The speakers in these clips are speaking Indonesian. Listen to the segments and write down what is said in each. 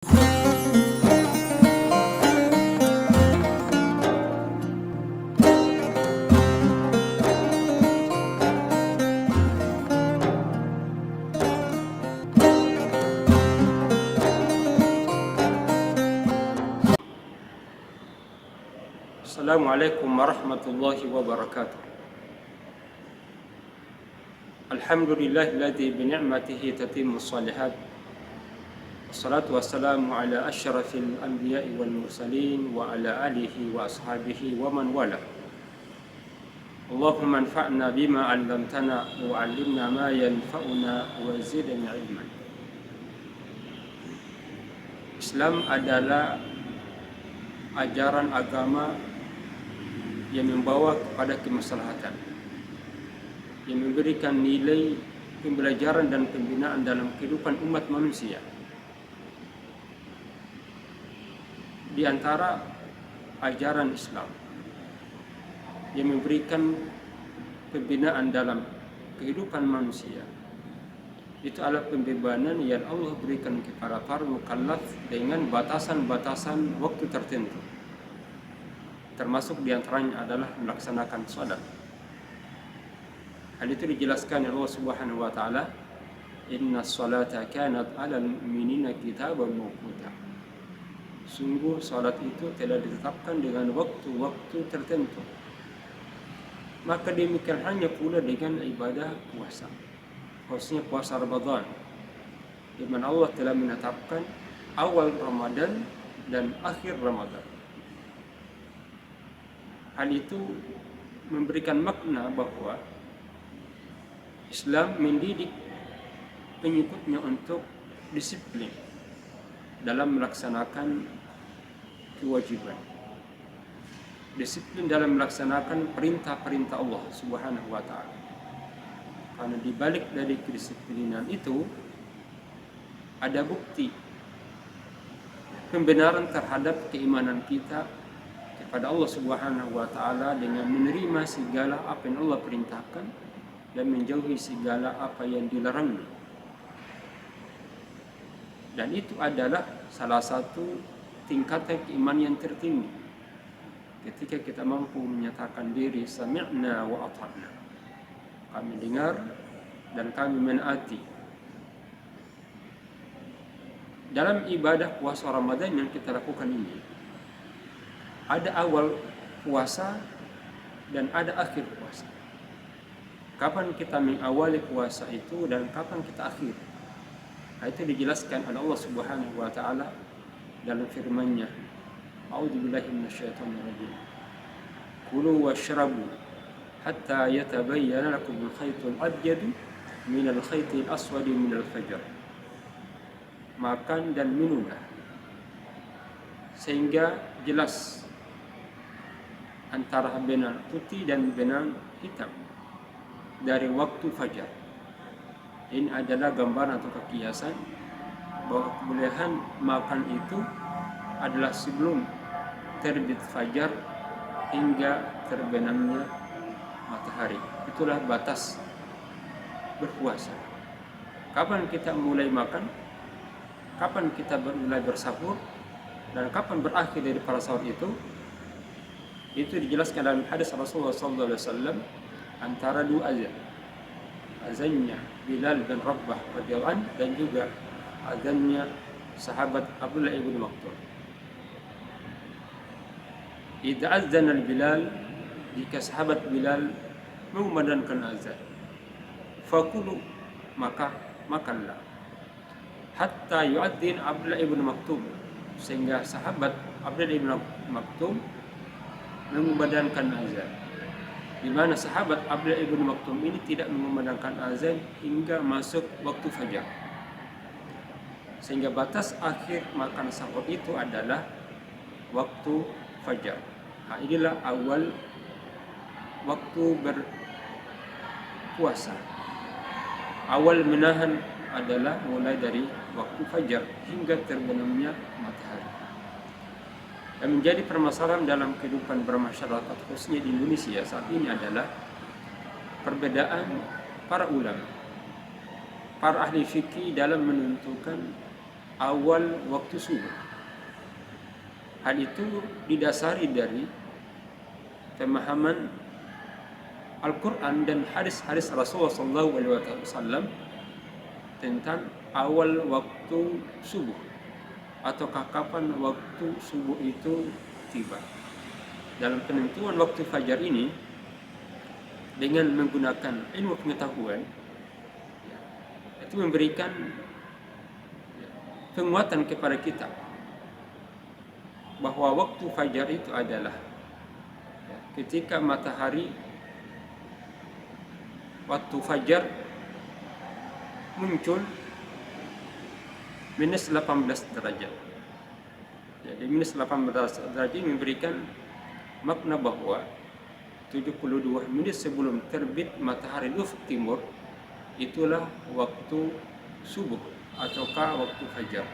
Assalamualaikum warahmatullahi wabarakatuh. Alhamdulillahilladzi bi ni'matihi tatimmus shalihat. Wassalatu wassalamu ala asyrafil anbiya'i wal mursalin wa ala alihi wa ashabihi wa man wala. Allahumma anfa'na bima 'allamtana wa 'allimna ma yanfa'una wa zidna 'ilman. Islam adalah ajaran agama yang membawa kepada kemaslahatan, yang memberikan nilai pembelajaran dan pembinaan dalam kehidupan umat manusia. Di antara ajaran Islam yang memberikan pembinaan dalam kehidupan manusia itu adalah pembebanan yang Allah berikan kepada para mukallaf dengan batasan-batasan waktu tertentu. Termasuk diantaranya adalah melaksanakan salat. Hal itu dijelaskan oleh Allah Subhanahu wa taala, "Inna salata kanat 'alal mu'minina kitaban mawquta." Sungguh salat itu telah ditetapkan dengan waktu-waktu tertentu. Maka demikian hanya pula dengan ibadah puasa. Khususnya puasa Ramadan, di mana Allah telah menetapkan awal Ramadan dan akhir Ramadan. Hal itu memberikan makna bahwa Islam mendidik pengikutnya untuk disiplin dalam melaksanakan kewajiban, disiplin dalam melaksanakan perintah-perintah Allah Subhanahu wa ta'ala. Karena di balik dari kedisiplinan itu ada bukti pembenaran terhadap keimanan kita kepada Allah Subhanahu wa ta'ala dengan menerima segala apa yang Allah perintahkan dan menjauhi segala apa yang dilarangnya. Dan itu adalah salah satu tingkatan keimanan yang tertinggi ketika kita mampu menyatakan diri sami'na wa ata'na, kami dengar dan kami menaati. Dalam ibadah puasa Ramadan yang kita lakukan ini, ada awal puasa dan ada akhir puasa. Kapan kita mengawali puasa itu dan kapan kita akhir, itu dijelaskan oleh Allah Subhanahu wa ta'ala dalam firman-Nya, "A'udzubillahi minasyaitonir rajim. Kulu washrabu hatta yatabayyana lakum al-khaytul abyadu minal khaytil aswadi minal fajr." Makan dan minumlah sehingga jelas antara benang putih dan benang hitam dari waktu fajar. Ini adalah gambaran atau kiasan bahwa kebolehan makan itu adalah sebelum terbit fajar hingga terbenamnya matahari. Itulah batas berpuasa. Kapan kita mulai makan, kapan kita mulai bersahur, dan kapan berakhir dari para sahur itu dijelaskan dalam hadis Rasulullah SAW antara dua azan. Azannya Bilal bin Rabah radhiyallahu anhu dan juga azannya sahabat Abdullah ibn Maktum. Idza azana Bilal, jika sahabat Bilal mengumandangkan azan, fakulu, maka makanlah, hatta yu'adzin Abdullah ibn Maktum, sehingga sahabat Abdullah ibn Maktum mengumandangkan azan. Di mana sahabat Abdullah ibn Maktum ini tidak mengumandangkan azan hingga masuk waktu fajar. Sehingga batas akhir makan sahur itu adalah waktu fajar. Nah, inilah awal waktu berpuasa. Awal menahan adalah mulai dari waktu fajar hingga terbenamnya matahari. Dan menjadi permasalahan dalam kehidupan bermasyarakat khususnya di Indonesia saat ini adalah perbedaan para ulama, para ahli fikih dalam menentukan awal waktu subuh. Hal itu didasari dari pemahaman Al-Quran dan hadis-hadis Rasulullah SAW tentang awal waktu subuh ataukah kapan waktu subuh itu tiba. Dalam penentuan waktu fajar ini dengan menggunakan ilmu pengetahuan itu memberikan penguatan kepada kita bahwa waktu fajar itu adalah ketika matahari waktu fajar muncul minus 18 derajat. Jadi minus 18 derajat memberikan makna bahwa 72 menit sebelum terbit matahari ufuk timur itulah waktu subuh ataukah waktu fajar.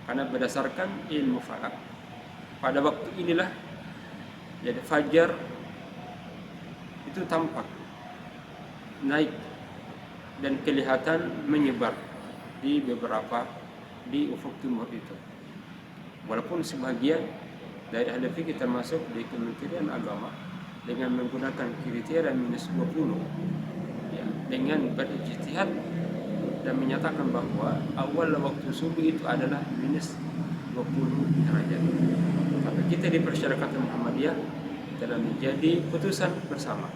Karena berdasarkan ilmu falak pada waktu inilah jadi fajar itu tampak naik dan kelihatan menyebar di ufuk timur itu. Walaupun sebagian dari ahli fikih termasuk di Kementerian Agama dengan menggunakan kriteria minus 20 ya, dengan berijtihad dan menyatakan bahwa awal waktu subuh itu adalah minus 20 derajat. Tapi kita di Persyarikatan Muhammadiyah telah menjadi putusan bersama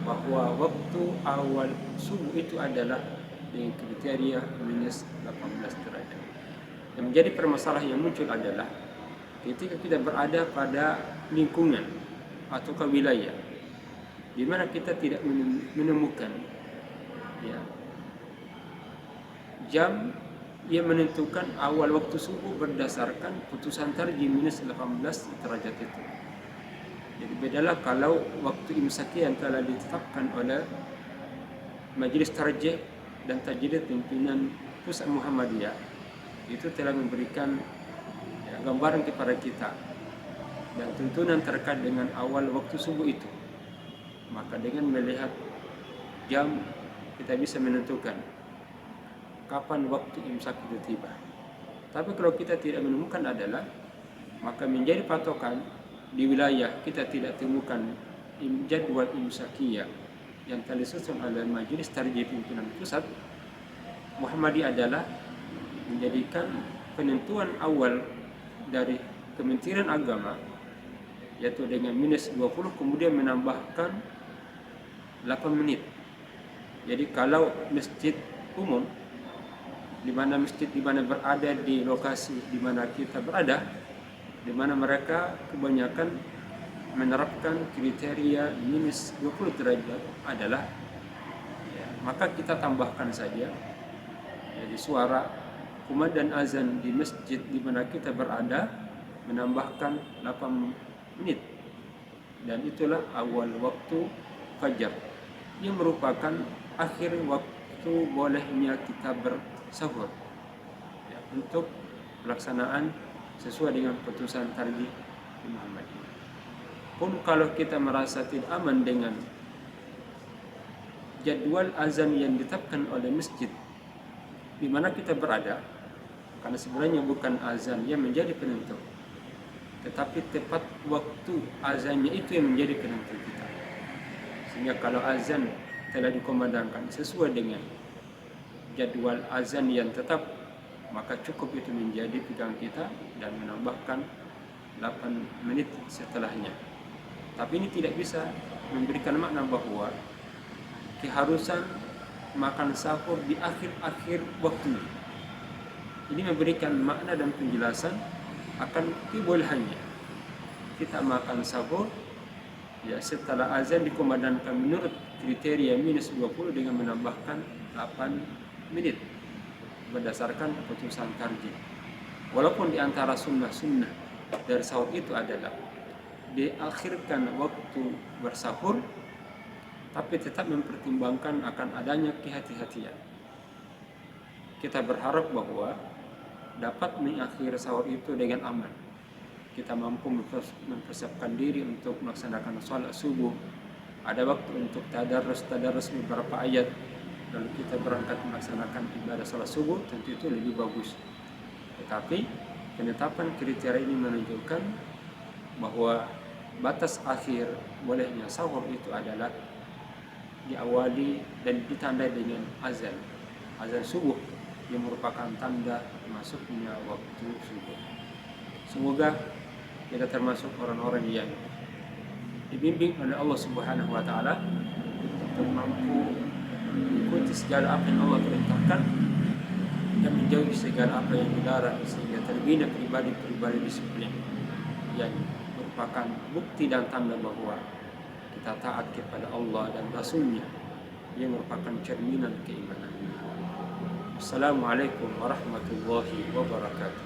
bahwa waktu awal subuh itu adalah dengan kriteria minus 18 derajat. Yang menjadi permasalahan yang muncul adalah ketika kita berada pada lingkungan atau wilayah di mana kita tidak menemukan ya, jam yang menentukan awal waktu subuh berdasarkan putusan tarjih minus 18 derajat itu. Jadi bedalah kalau waktu imsaki yang telah ditetapkan oleh Majelis Tarjih dan Tajdid pimpinan Pusat Muhammadiyah itu telah memberikan ya, gambaran kepada kita dan tuntunan terkait dengan awal waktu subuh itu. Maka dengan melihat jam kita bisa menentukan kapan waktu imsak itu tiba. Tapi kalau kita tidak menemukan adalah maka menjadi patokan di wilayah kita tidak temukan jadwal imsakiyah yang telah disusun oleh Majelis Tarjih pimpinan Pusat Muhammadiyah adalah menjadikan penentuan awal dari Kementerian Agama yaitu dengan minus 20 kemudian menambahkan 8 menit. Jadi kalau masjid umum di mana berada di lokasi di mana kita berada, di mana mereka kebanyakan menerapkan kriteria minus 20 derajat adalah ya, maka kita tambahkan saja jadi suara kumandang azan di masjid di mana kita berada menambahkan 8 menit dan itulah awal waktu fajar yang merupakan akhir waktu bolehnya kita bersahur ya, untuk pelaksanaan sesuai dengan putusan tarjih Muhammadiyah. Pun kalau kita merasa tidak aman dengan jadwal azan yang ditetapkan oleh masjid di mana kita berada, karena sebenarnya bukan azan yang menjadi penentu, tetapi tepat waktu azannya itu yang menjadi penentu kita. Sehingga kalau azan telah dikumandangkan sesuai dengan jadwal azan yang tetap, maka cukup itu menjadi pegang kita dan menambahkan 8 menit setelahnya. Tapi ini tidak bisa memberikan makna bahwa keharusan makan sahur di akhir-akhir waktu. Ini memberikan makna dan penjelasan akan kebolehannya kita makan sahur ya setelah azan dikumandangkan menurut kriteria minus 20 dengan menambahkan 8 menit berdasarkan keputusan tarjih. Walaupun di antara sunnah-sunnah dari sahur itu adalah diakhirkan waktu bersahur, tapi tetap mempertimbangkan akan adanya kehati-hatian. Kita berharap bahwa dapat mengakhiri sahur itu dengan aman. Kita mampu mempersiapkan diri untuk melaksanakan sholat subuh. Ada waktu untuk tadarus beberapa ayat lalu kita berangkat melaksanakan ibadah salat subuh, tentu itu lebih bagus. Tetapi penetapan kriteria ini menunjukkan bahwa batas akhir bolehnya sahur itu adalah diawali dan ditandai dengan azan subuh yang merupakan tanda masuknya waktu subuh. Semoga kita termasuk orang-orang yang dibimbing oleh Allah Subhanahu wa taala untuk mampu mengikuti segala apa yang Allah perintahkan dan menjauhi segala apa yang dilarang, sehingga terbina pribadi-pribadi disiplin yang merupakan bukti dan tanda bahwa kita taat kepada Allah dan Rasul-Nya yang merupakan cerminan keimanan. Assalamualaikum warahmatullahi wabarakatuh.